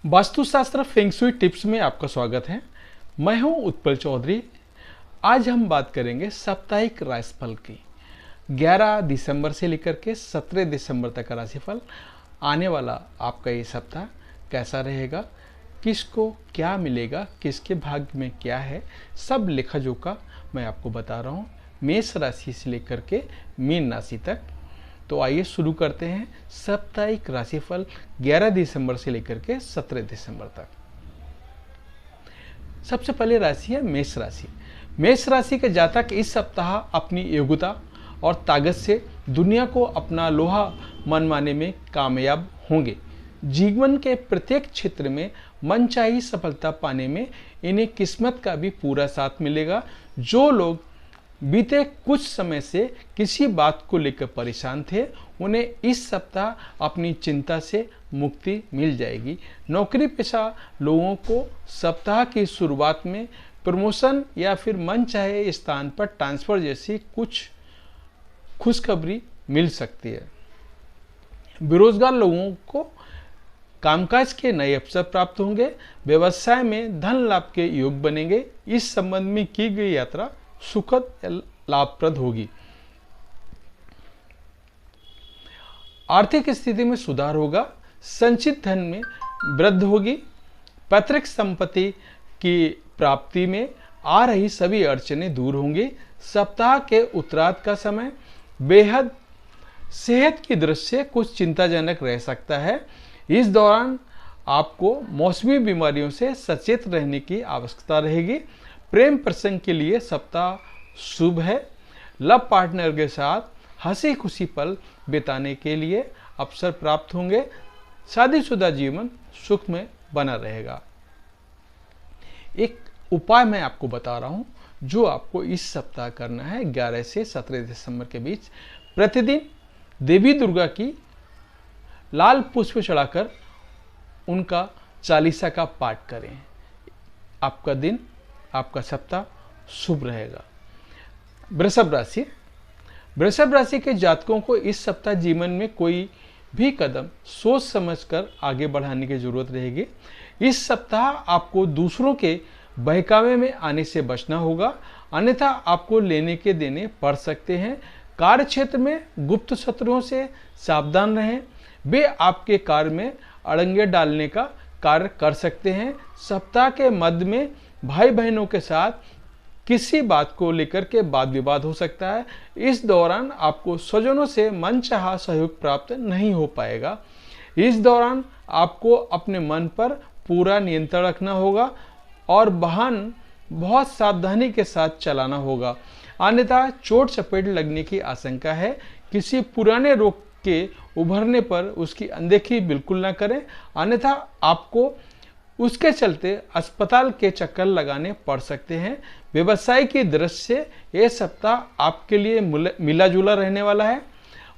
वास्तुशास्त्र feng shui tips में आपका स्वागत है। मैं हूं उत्पल चौधरी। आज हम बात करेंगे साप्ताहिक राशिफल की। 11 दिसंबर से लेकर के 17 दिसंबर तक का राशिफल। आने वाला आपका ये सप्ताह कैसा रहेगा, किसको क्या मिलेगा, किसके भाग्य में क्या है, सब लेखा जोखा मैं आपको बता रहा हूँ, मेष राशि से लेकर के मीन राशि तक। तो आइए शुरू करते हैं साप्ताहिक राशिफल 11 दिसंबर से लेकर के 17 दिसंबर तक। सबसे पहले राशि है मेष राशि। मेष राशि के जातक इस सप्ताह अपनी योग्यता और ताकत से दुनिया को अपना लोहा मनवाने में कामयाब होंगे। जीवन के प्रत्येक क्षेत्र में मनचाही सफलता पाने में इन्हें किस्मत का भी पूरा साथ मिलेगा। जो लोग बीते कुछ समय से किसी बात को लेकर परेशान थे, उन्हें इस सप्ताह अपनी चिंता से मुक्ति मिल जाएगी। नौकरी पेशा लोगों को सप्ताह की शुरुआत में प्रमोशन या फिर मनचाहे स्थान पर ट्रांसफर जैसी कुछ खुशखबरी मिल सकती है। बेरोजगार लोगों को कामकाज के नए अवसर प्राप्त होंगे। व्यवसाय में धन लाभ के योग बनेंगे। इस संबंध में की गई यात्रा सुखद लाभप्रद होगी। आर्थिक स्थिति में सुधार होगा। संचित धन में वृद्धि होगी। पैतृक संपत्ति की प्राप्ति में आ रही सभी अड़चनें दूर होंगी। सप्ताह के उत्तरार्ध का समय बेहद सेहत की दृष्टि से कुछ चिंताजनक रह सकता है। इस दौरान आपको मौसमी बीमारियों से सचेत रहने की आवश्यकता रहेगी। प्रेम प्रसंग के लिए सप्ताह शुभ है। लव पार्टनर के साथ हंसी खुशी पल बिताने के लिए अवसर प्राप्त होंगे। शादीशुदा जीवन सुख में बना रहेगा। एक उपाय मैं आपको बता रहा हूं जो आपको इस सप्ताह करना है 11 से 17 दिसंबर के बीच। प्रतिदिन देवी दुर्गा की लाल पुष्प चढ़ाकर उनका चालीसा का पाठ करें। आपका दिन, आपका सप्ताह शुभ रहेगा। वृषभ राशि। वृषभ राशि के जातकों को इस सप्ताह जीवन में कोई भी कदम सोच समझकर आगे बढ़ाने की जरूरत रहेगी। इस सप्ताह आपको दूसरों के बहकावे में आने से बचना होगा, अन्यथा आपको लेने के देने पड़ सकते हैं। कार्य क्षेत्र में गुप्त शत्रुओं से सावधान रहें। वे आपके कार्य में अड़ंगे डालने का कार्य कर सकते हैं। सप्ताह के मध्य में भाई बहनों के साथ किसी बात को लेकर के वाद विवाद हो सकता है। इस दौरान आपको स्वजनों से मनचाहा सहयोग प्राप्त नहीं हो पाएगा। इस दौरान आपको अपने मन पर पूरा नियंत्रण रखना होगा और वाहन बहुत सावधानी के साथ चलाना होगा, अन्यथा चोट चपेट लगने की आशंका है। किसी पुराने रोग के उभरने पर उसकी अनदेखी बिल्कुल ना करें, अन्यथा आपको उसके चलते अस्पताल के चक्कर लगाने पड़ सकते हैं। व्यवसाय की दृष्टि से यह सप्ताह आपके लिए मिला जुला रहने वाला है।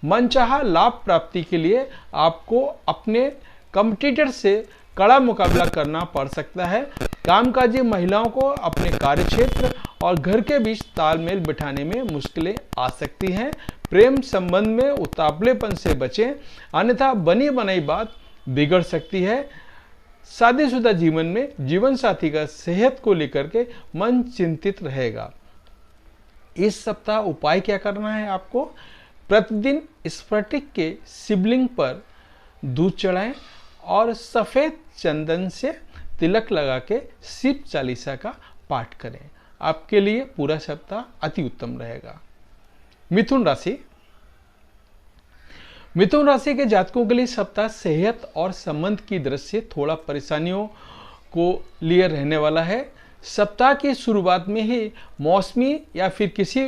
मनचाहा लाभ प्राप्ति के लिए आपको अपने कॉम्पिटिटर से कड़ा मुकाबला करना पड़ सकता है। कामकाजी महिलाओं को अपने कार्यक्षेत्र और घर के बीच तालमेल बिठाने में मुश्किलें आ सकती हैं। प्रेम संबंध में उतावलेपन से बचें, अन्यथा बनी बनाई बात बिगड़ सकती है। शादीशुदा जीवन में जीवन साथी का सेहत को लेकर के मन चिंतित रहेगा। इस सप्ताह उपाय क्या करना है आपको? प्रतिदिन स्फटिक के शिवलिंग पर दूध चढ़ाएं और सफेद चंदन से तिलक लगा के शिव चालीसा का पाठ करें। आपके लिए पूरा सप्ताह अति उत्तम रहेगा। मिथुन राशि। मिथुन राशि के जातकों के लिए सप्ताह सेहत और संबंध की दृष्टि से थोड़ा परेशानियों को लिए रहने वाला है। सप्ताह की शुरुआत में ही मौसमी या फिर किसी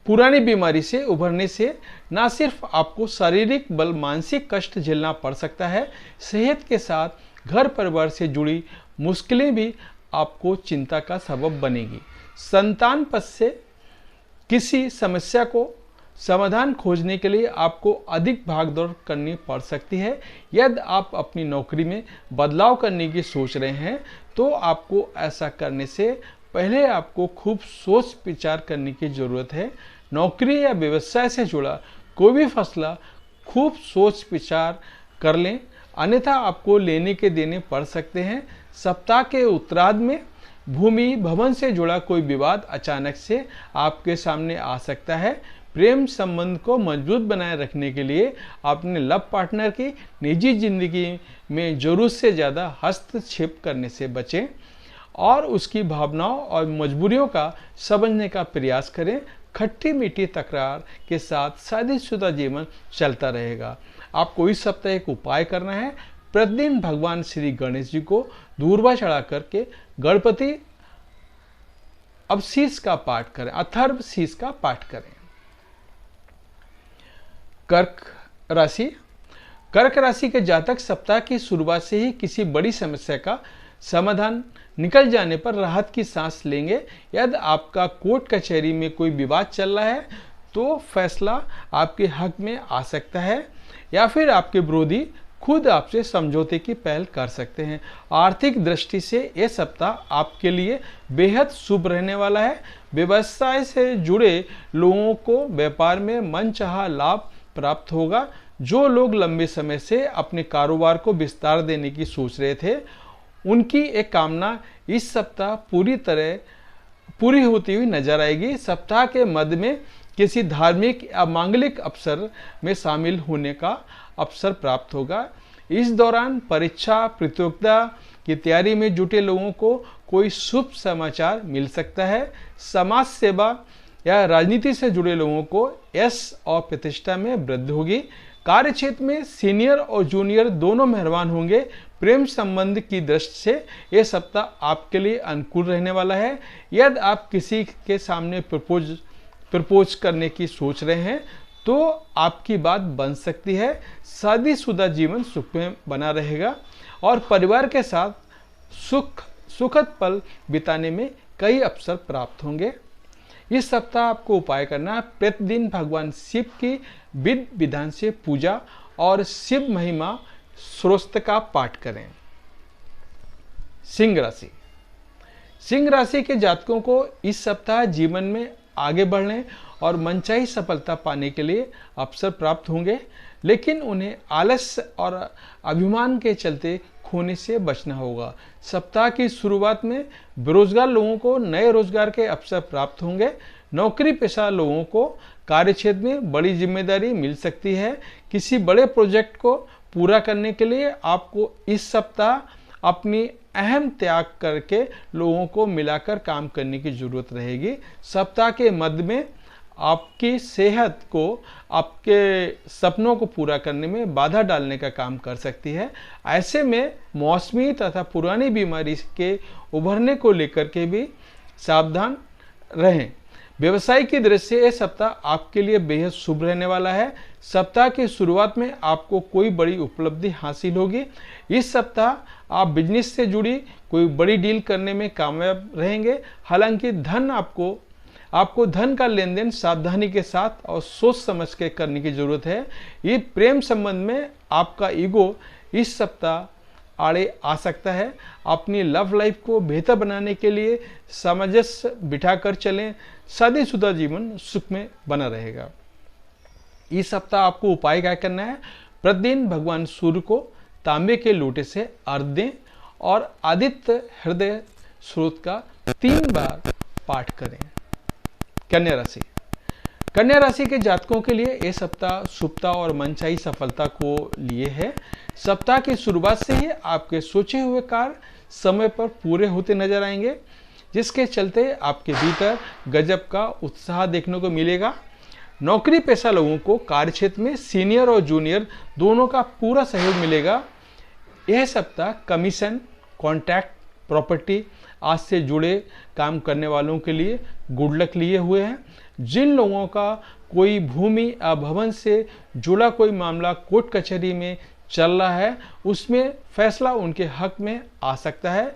पुरानी बीमारी से उभरने से न सिर्फ आपको शारीरिक बल मानसिक कष्ट झेलना पड़ सकता है, सेहत के साथ घर परिवार से जुड़ी मुश्किलें भी आपको चिंता का सबब बनेगी। संतान पद से किसी समस्या को समाधान खोजने के लिए आपको अधिक भागदौड़ करनी पड़ सकती है। यदि आप अपनी नौकरी में बदलाव करने की सोच रहे हैं तो आपको ऐसा करने से पहले आपको खूब सोच विचार करने की जरूरत है। नौकरी या व्यवसाय से जुड़ा कोई भी फैसला खूब सोच विचार कर लें, अन्यथा आपको लेने के देने पड़ सकते हैं। सप्ताह के उत्तरार्ध में भूमि भवन से जुड़ा कोई विवाद अचानक से आपके सामने आ सकता है। प्रेम संबंध को मजबूत बनाए रखने के लिए अपने लव पार्टनर की निजी जिंदगी में जरूरत से ज़्यादा हस्तक्षेप करने से बचें और उसकी भावनाओं और मजबूरियों का समझने का प्रयास करें। खट्टी मीठी तकरार के साथ शादीशुदा जीवन चलता रहेगा। आपको इस सप्ताह एक उपाय करना है। प्रतिदिन भगवान श्री गणेश जी को दूर्वा चढ़ा करके गणपति अवशीष का पाठ करें, अथर्व शीष का पाठ करें। कर्क राशि के जातक सप्ताह की शुरुआत से ही किसी बड़ी समस्या का समाधान निकल जाने पर राहत की सांस लेंगे। यदि आपका कोर्ट कचहरी में कोई विवाद चल रहा है तो फैसला आपके हक में आ सकता है या फिर आपके विरोधी खुद आपसे समझौते की पहल कर सकते हैं। आर्थिक दृष्टि से यह सप्ताह आपके लिए बेहद शुभ रहने वाला है। व्यवसाय से जुड़े लोगों को व्यापार में मनचाहा लाभ प्राप्त होगा। जो लोग लंबे समय से अपने कारोबार को विस्तार देने की सोच रहे थे, उनकी एक कामना इस सप्ताह पूरी होती हुई नजर आएगी। सप्ताह के मध्य में किसी धार्मिक या मांगलिक अवसर में शामिल होने का अवसर प्राप्त होगा। इस दौरान परीक्षा प्रतियोगिता की तैयारी में जुटे लोगों को कोई शुभ समाचार मिल सकता है। समाज सेवा या राजनीति से जुड़े लोगों को यश और प्रतिष्ठा में वृद्धि होगी। कार्यक्षेत्र में सीनियर और जूनियर दोनों मेहरबान होंगे। प्रेम संबंध की दृष्टि से यह सप्ताह आपके लिए अनुकूल रहने वाला है। यदि आप किसी के सामने प्रपोज करने की सोच रहे हैं तो आपकी बात बन सकती है। शादीशुदा जीवन सुख में बना रहेगा और परिवार के साथ सुखद पल बिताने में कई अवसर प्राप्त होंगे। इस सप्ताह आपको उपाय करना है। प्रतिदिन भगवान शिव की विधि विधान से पूजा और शिव महिमा स्तोत्र का पाठ करें। सिंह राशि के जातकों को इस सप्ताह जीवन में आगे बढ़ने और मनचाही सफलता पाने के लिए अवसर प्राप्त होंगे, लेकिन उन्हें आलस्य और अभिमान के चलते खोने से बचना होगा। सप्ताह की शुरुआत में बेरोजगार लोगों को नए रोजगार के अवसर प्राप्त होंगे। नौकरी पेशा लोगों को कार्यक्षेत्र में बड़ी जिम्मेदारी मिल सकती है। किसी बड़े प्रोजेक्ट को पूरा करने के लिए आपको इस सप्ताह अपनी अहम त्याग करके लोगों को मिलाकर काम करने की जरूरत रहेगी। सप्ताह के मध्य में आपकी सेहत को आपके सपनों को पूरा करने में बाधा डालने का काम कर सकती है। ऐसे में मौसमी तथा पुरानी बीमारी के उभरने को लेकर के भी सावधान रहें। व्यवसाय की दृष्टि से यह सप्ताह आपके लिए बेहद शुभ रहने वाला है। सप्ताह की शुरुआत में आपको कोई बड़ी उपलब्धि हासिल होगी। इस सप्ताह आप बिजनेस से जुड़ी कोई बड़ी डील करने में कामयाब रहेंगे। हालांकि आपको धन का लेन देन सावधानी के साथ और सोच समझ के करने की जरूरत है। ये प्रेम संबंध में आपका ईगो इस सप्ताह आड़े आ सकता है। अपनी लव लाइफ को बेहतर बनाने के लिए सामंजस्य बिठाकर चलें। शादीशुदा जीवन सुख में बना रहेगा। इस सप्ताह आपको उपाय क्या करना है? प्रतिदिन भगवान सूर्य को तांबे के लोटे से अर्घ्य दें और आदित्य हृदय स्रोत का 3 बार पाठ करें। कन्या राशि के जातकों के लिए यह सप्ताह शुभता और मनचाही सफलता को लिए है। सप्ताह की शुरुआत से ही आपके सोचे हुए कार्य समय पर पूरे होते नजर आएंगे, जिसके चलते आपके भीतर गजब का उत्साह देखने को मिलेगा। नौकरी पेशा लोगों को कार्यक्षेत्र में सीनियर और जूनियर दोनों का पूरा सहयोग मिलेगा। यह सप्ताह कमीशन, कॉन्ट्रैक्ट, प्रॉपर्टी आज से जुड़े काम करने वालों के लिए गुड लक लिए हुए हैं। जिन लोगों का कोई भूमि या भवन से जुड़ा कोई मामला कोर्ट कचहरी में चल रहा है, उसमें फैसला उनके हक में आ सकता है।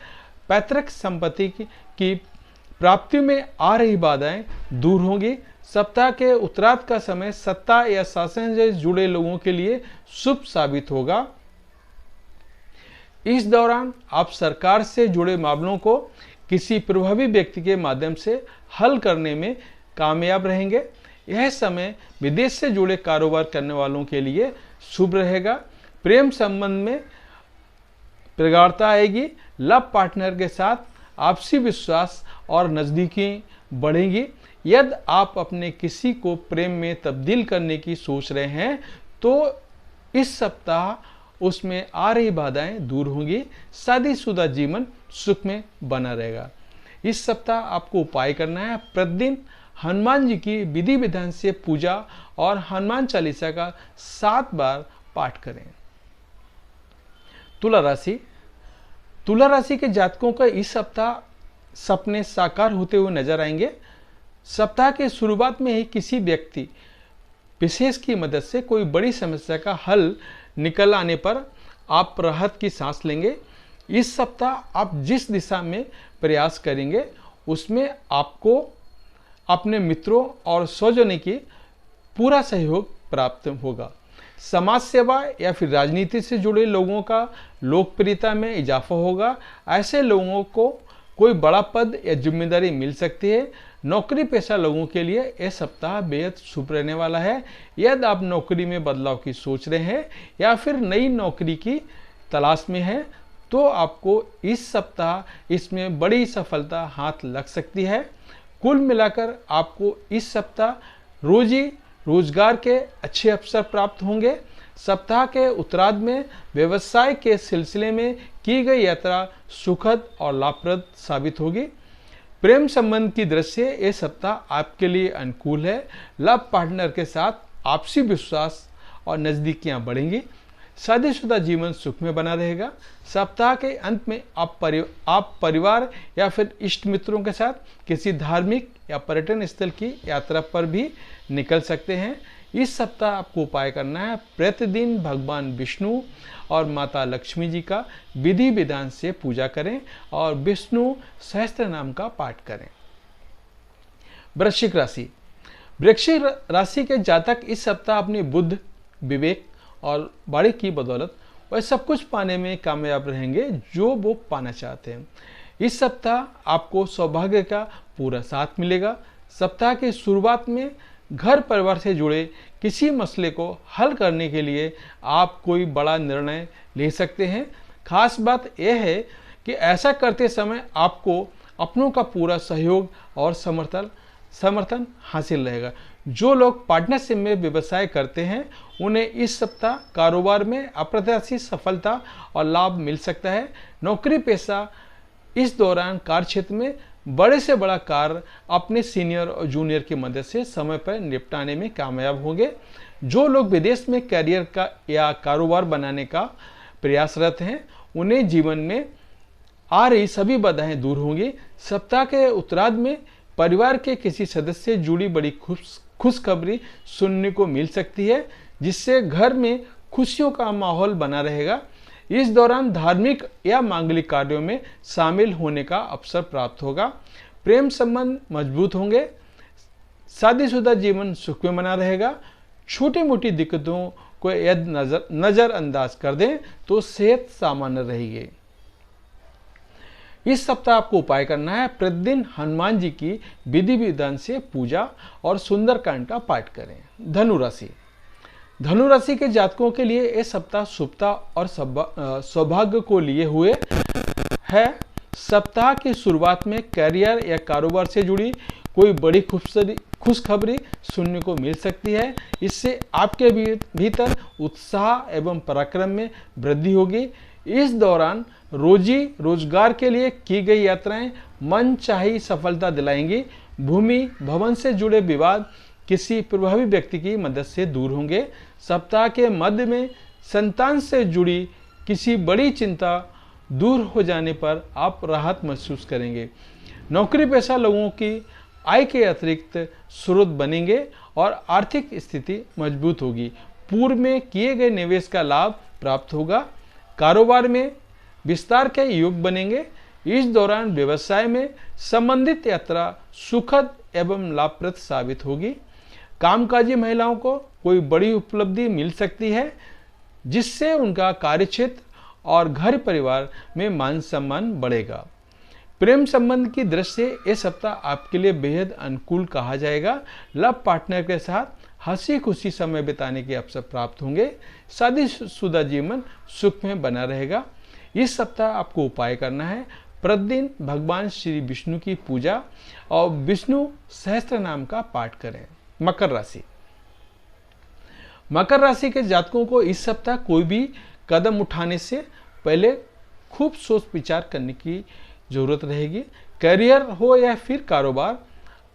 पैतृक संपत्ति की प्राप्ति में आ रही बाधाएं दूर होंगी। सप्ताह के उत्तरार्ध का समय सत्ता या शासन से जुड़े लोगों के लिए शुभ साबित होगा। इस दौरान आप सरकार से जुड़े मामलों को किसी प्रभावी व्यक्ति के माध्यम से हल करने में कामयाब रहेंगे। यह समय विदेश से जुड़े कारोबार करने वालों के लिए शुभ रहेगा। प्रेम संबंध में प्रगाढ़ता आएगी। लव पार्टनर के साथ आपसी विश्वास और नज़दीकी बढ़ेंगी। यदि आप अपने किसी को प्रेम में तब्दील करने की सोच रहे हैं तो इस सप्ताह उसमें आ रही बाधाएं दूर होंगी। शादीशुदा जीवन सुख में बना रहेगा। इस सप्ताह आपको उपाय करना है, प्रतिदिन हनुमान जी की विधि विधान से पूजा और हनुमान चालीसा का 7 बार पाठ करें। तुला राशि। तुला राशि के जातकों का इस सप्ताह सपने साकार होते हुए नजर आएंगे। सप्ताह के शुरुआत में ही किसी व्यक्ति विशेष की मदद से कोई बड़ी समस्या का हल निकल आने पर आप राहत की सांस लेंगे। इस सप्ताह आप जिस दिशा में प्रयास करेंगे उसमें आपको अपने मित्रों और स्वजनों की पूरा सहयोग प्राप्त होगा। समाज सेवा या फिर राजनीति से जुड़े लोगों का लोकप्रियता में इजाफा होगा। ऐसे लोगों को कोई बड़ा पद या जिम्मेदारी मिल सकती है। नौकरी पेशा लोगों के लिए यह सप्ताह बेहद शुभ रहने वाला है। यदि आप नौकरी में बदलाव की सोच रहे हैं या फिर नई नौकरी की तलाश में हैं तो आपको इस सप्ताह इसमें बड़ी सफलता हाथ लग सकती है। कुल मिलाकर आपको इस सप्ताह रोजी रोजगार के अच्छे अवसर प्राप्त होंगे। सप्ताह के उत्तरार्ध में व्यवसाय के सिलसिले में की गई यात्रा सुखद और लाभप्रद साबित होगी। प्रेम संबंध की दृष्टि से ये सप्ताह आपके लिए अनुकूल है। लव पार्टनर के साथ आपसी विश्वास और नज़दीकियां बढ़ेंगी। शादीशुदा जीवन सुख में बना रहेगा। सप्ताह के अंत में आप परिवार या फिर इष्ट मित्रों के साथ किसी धार्मिक या पर्यटन स्थल की यात्रा पर भी निकल सकते हैं। इस सप्ताह आपको उपाय करना है, प्रतिदिन भगवान विष्णु और माता लक्ष्मी जी का विधि विधान से पूजा करें और विष्णु सहस्त्र नाम का पाठ करें। वृश्चिक राशि। वृश्चिक राशि के जातक इस सप्ताह अपनी बुद्ध, विवेक और बाड़ी की बदौलत वह सब कुछ पाने में कामयाब रहेंगे जो वो पाना चाहते हैं। इस सप्ताह आपको सौभाग्य का पूरा साथ मिलेगा। सप्ताह की शुरुआत में घर परिवार से जुड़े किसी मसले को हल करने के लिए आप कोई बड़ा निर्णय ले सकते हैं। खास बात यह है कि ऐसा करते समय आपको अपनों का पूरा सहयोग और समर्थन हासिल रहेगा। जो लोग पार्टनरशिप में व्यवसाय करते हैं उन्हें इस सप्ताह कारोबार में अप्रत्याशित सफलता और लाभ मिल सकता है। नौकरी पेशा इस दौरान कार्य क्षेत्र में बड़े से बड़ा कार्य अपने सीनियर और जूनियर की मदद से समय पर निपटाने में कामयाब होंगे। जो लोग विदेश में करियर का या कारोबार बनाने का प्रयासरत हैं उन्हें जीवन में आ रही सभी बाधाएं दूर होंगी। सप्ताह के उत्तरार्ध में परिवार के किसी सदस्य से जुड़ी बड़ी खुशखबरी सुनने को मिल सकती है जिससे घर में खुशियों का माहौल बना रहेगा। इस दौरान धार्मिक या मांगलिक कार्यों में शामिल होने का अवसर प्राप्त होगा। प्रेम संबंध मजबूत होंगे। शादीशुदा जीवन सुख में बना रहेगा। छोटी मोटी दिक्कतों को यदि नजरअंदाज कर दें तो सेहत सामान्य रहेगी। इस सप्ताह आपको उपाय करना है, प्रतिदिन हनुमान जी की विधि विधान से पूजा और सुंदरकांड का पाठ करें। धनु राशि। धनु राशि के जातकों के लिए यह सप्ताह शुभता और सौभाग्य को लिए हुए है। सप्ताह की शुरुआत में करियर या कारोबार से जुड़ी कोई बड़ी खुशखबरी सुनने को मिल सकती है। इससे आपके भीतर उत्साह एवं पराक्रम में वृद्धि होगी। इस दौरान रोजी रोजगार के लिए की गई यात्राएं मनचाही सफलता दिलाएंगी। भूमि भवन से जुड़े विवाद किसी प्रभावी व्यक्ति की मदद से दूर होंगे। सप्ताह के मध्य में संतान से जुड़ी किसी बड़ी चिंता दूर हो जाने पर आप राहत महसूस करेंगे। नौकरी पेशा लोगों की आय के अतिरिक्त स्रोत बनेंगे और आर्थिक स्थिति मजबूत होगी। पूर्व में किए गए निवेश का लाभ प्राप्त होगा। कारोबार में विस्तार के योग बनेंगे। इस दौरान व्यवसाय में संबंधित यात्रा सुखद एवं लाभप्रद साबित होगी। कामकाजी महिलाओं को कोई बड़ी उपलब्धि मिल सकती है जिससे उनका कार्यक्षेत्र और घर परिवार में मान सम्मान बढ़ेगा। प्रेम संबंध की दृष्टि से यह सप्ताह आपके लिए बेहद अनुकूल कहा जाएगा। लव पार्टनर के साथ हंसी खुशी समय बिताने के अवसर प्राप्त होंगे। शादीशुदा जीवन सुख में बना रहेगा। इस सप्ताह आपको उपाय करना है, प्रतिदिन भगवान श्री विष्णु की पूजा और विष्णु सहस्त्र नाम का पाठ करें। मकर राशि। मकर राशि के जातकों को इस सप्ताह कोई भी कदम उठाने से पहले खूब सोच विचार करने की जरूरत रहेगी। करियर हो या फिर कारोबार,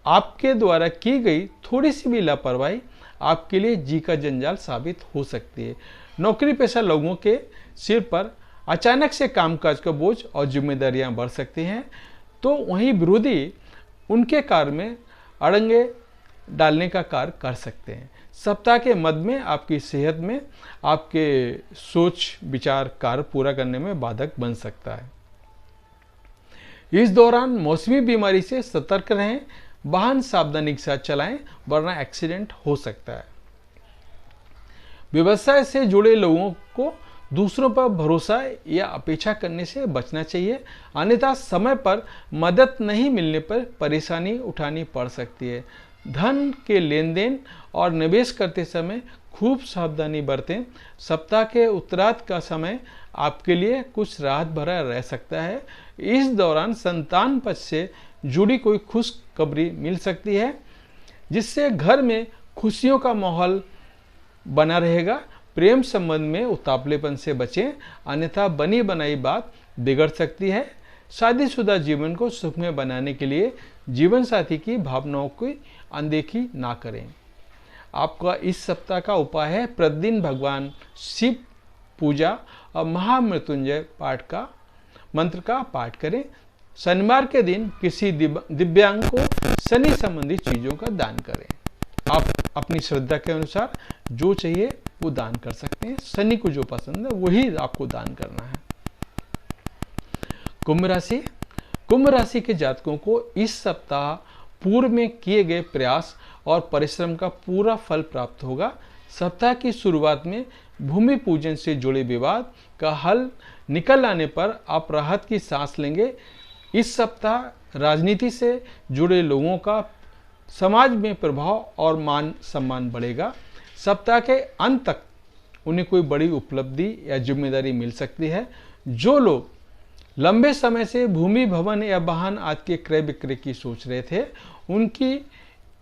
आपके द्वारा की गई थोड़ी सी भी लापरवाही आपके लिए जी का जंजाल साबित हो सकती है। नौकरी पेशा लोगों के सिर पर अचानक से कामकाज का बोझ और जिम्मेदारियां बढ़ सकती हैं, तो वहीं विरोधी उनके कार्य में अड़ंगे डालने का कार्य कर सकते हैं। सप्ताह के मध्य में आपकी सेहत में आपके सोच विचार कार्य पूरा करने में बाधक बन सकता है। इस दौरान मौसमी बीमारी से सतर्क रहें, वाहन सावधानी के साथ चलाएं वरना एक्सीडेंट हो सकता है। व्यवसाय से जुड़े लोगों को दूसरों पर भरोसा या अपेक्षा करने से बचना चाहिए, अन्यथा समय पर मदद नहीं मिलने पर परेशानी उठानी पड़ सकती है। धन के लेन देन और निवेश करते समय खूब सावधानी बरतें। सप्ताह के उत्तरार्ध का समय आपके लिए कुछ राहत भरा रह सकता है। इस दौरान संतान पक्ष से जुड़ी कोई खुशखबरी मिल सकती है, जिससे घर में खुशियों का माहौल बना रहेगा। प्रेम संबंध में उतावलेपन से बचें, अन्यथा बनी बनाई बात बिगड़ सकती है। शादीशुदा जीवन को सुखमय बनाने के लिए जीवन साथी की भावनाओं की अनदेखी ना करें। आपका इस सप्ताह का उपाय है, प्रतिदिन भगवान शिव पूजा और महामृत्युंजय पाठ का मंत्र का पाठ करें। शनिवार के दिन किसी दिव्यांग को शनि संबंधी चीजों का दान करें। आप अपनी श्रद्धा के अनुसार जो चाहिए वो दान कर सकते हैं। शनि को जो पसंद है वही आपको दान करना है। कुंभ राशि। कुंभ राशि के जातकों को इस सप्ताह पूर्व में किए गए प्रयास और परिश्रम का पूरा फल प्राप्त होगा। सप्ताह की शुरुआत में भूमि पूजन से जुड़े विवाद का हल निकल आने पर आप राहत की सांस लेंगे। इस सप्ताह राजनीति से जुड़े लोगों का समाज में प्रभाव और मान सम्मान बढ़ेगा। सप्ताह के अंत तक उन्हें कोई बड़ी उपलब्धि या जिम्मेदारी मिल सकती है। जो लोग लंबे समय से भूमि भवन या वाहन आदि के क्रय विक्रय की सोच रहे थे, उनकी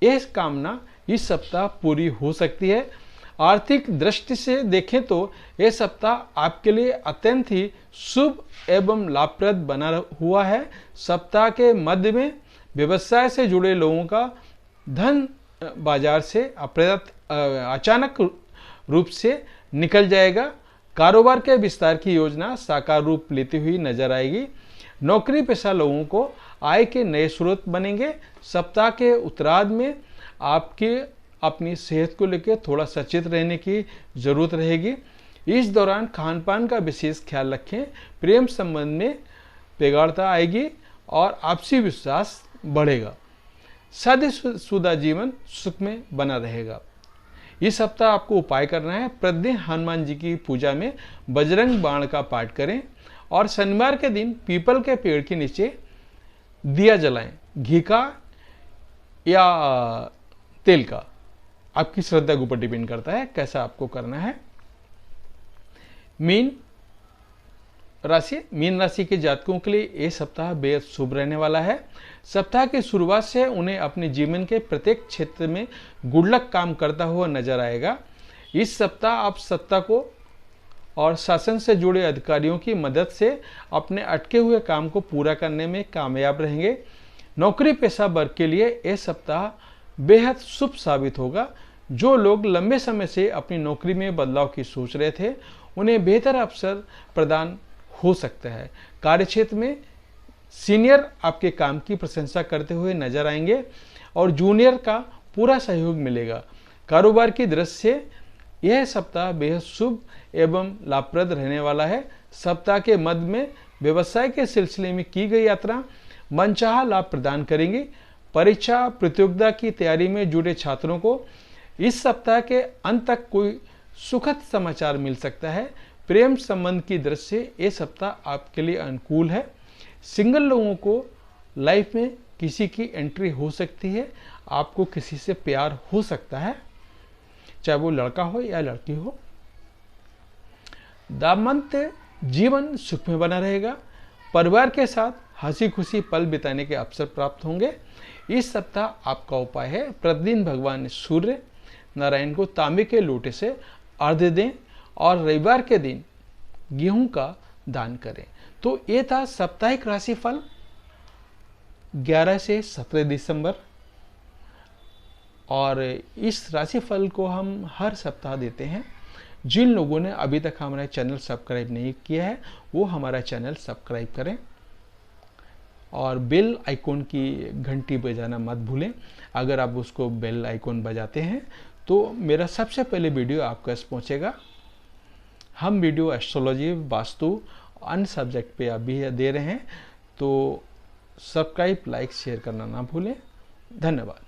यह कामना इस सप्ताह पूरी हो सकती है। आर्थिक दृष्टि से देखें तो यह सप्ताह आपके लिए अत्यंत ही शुभ एवं लाभप्रद बना हुआ है। सप्ताह के मध्य में व्यवसाय से जुड़े लोगों का धन बाजार से अचानक रूप से निकल जाएगा। कारोबार के विस्तार की योजना साकार रूप लेती हुई नजर आएगी। नौकरी पेशा लोगों को आय के नए स्रोत बनेंगे। सप्ताह के उत्तरार्ध में आपके अपनी सेहत को लेकर थोड़ा सचेत रहने की जरूरत रहेगी। इस दौरान खान पान का विशेष ख्याल रखें। प्रेम संबंध में प्रगाढ़ता आएगी और आपसी विश्वास बढ़ेगा। शादीशुदा जीवन सुख में बना रहेगा। इस सप्ताह आपको उपाय करना है, प्रतिदिन हनुमान जी की पूजा में बजरंग बाण का पाठ करें और शनिवार के दिन पीपल के पेड़ के नीचे दिया जलाएं, घी का या तेल का। आपकी श्रद्धा के ऊपर डिपेंड करता है कैसा आपको करना है। मीन राशि के जातकों के लिए यह सप्ताह बेहद शुभ रहने वाला है। सप्ताह की शुरुआत से उन्हें अपने जीवन के प्रत्येक क्षेत्र में गुडलक काम करता हुआ नजर आएगा। इस सप्ताह आप सत्ता को और शासन से जुड़े अधिकारियों की मदद से अपने अटके हुए काम को पूरा करने में कामयाब रहेंगे। नौकरी पेशा वर्ग के लिए यह सप्ताह बेहद शुभ साबित होगा। जो लोग लंबे समय से अपनी नौकरी में बदलाव की सोच रहे थे, उन्हें बेहतर अवसर प्रदान हो सकता है। कार्यक्षेत्र में सीनियर आपके काम की प्रशंसा करते हुए नजर आएंगे और जूनियर का पूरा सहयोग मिलेगा। कारोबार की दृष्टि से यह सप्ताह बेहद शुभ एवं लाभप्रद रहने वाला है। सप्ताह के मध्य में व्यवसाय के सिलसिले में की गई यात्रा मनचाहा लाभ प्रदान करेंगी। परीक्षा प्रतियोगिता की तैयारी में जुड़े छात्रों को इस सप्ताह के अंत तक कोई सुखद समाचार मिल सकता है। प्रेम संबंध की दृष्टि से ये सप्ताह आपके लिए अनुकूल है। सिंगल लोगों को लाइफ में किसी की एंट्री हो सकती है, आपको किसी से प्यार हो सकता है। चाहे वो लड़का हो या लड़की हो। दाम्पत्य जीवन सुख में बना रहेगा। परिवार के साथ हंसी खुशी पल बिताने के अवसर प्राप्त होंगे। इस सप्ताह आपका उपाय है प्रतिदिन भगवान सूर्य नारायण को तांबे के लोटे से अर्घ्य दें और रविवार के दिन गेहूं का दान करें। तो ये था साप्ताहिक राशिफल 11 से 17 दिसंबर। और इस राशिफल को हम हर सप्ताह देते हैं। जिन लोगों ने अभी तक हमारा चैनल सब्सक्राइब नहीं किया है वो हमारा चैनल सब्सक्राइब करें और बेल आइकॉन की घंटी बजाना मत भूलें। अगर आप उसको बेल आइकॉन बजाते हैं तो मेरा सबसे पहले वीडियो आपके पास पहुंचेगा। हम वीडियो एस्ट्रोलॉजी, वास्तु, अन्य सब्जेक्ट पे अभी दे रहे हैं, तो सब्सक्राइब, लाइक, शेयर करना ना भूलें। धन्यवाद।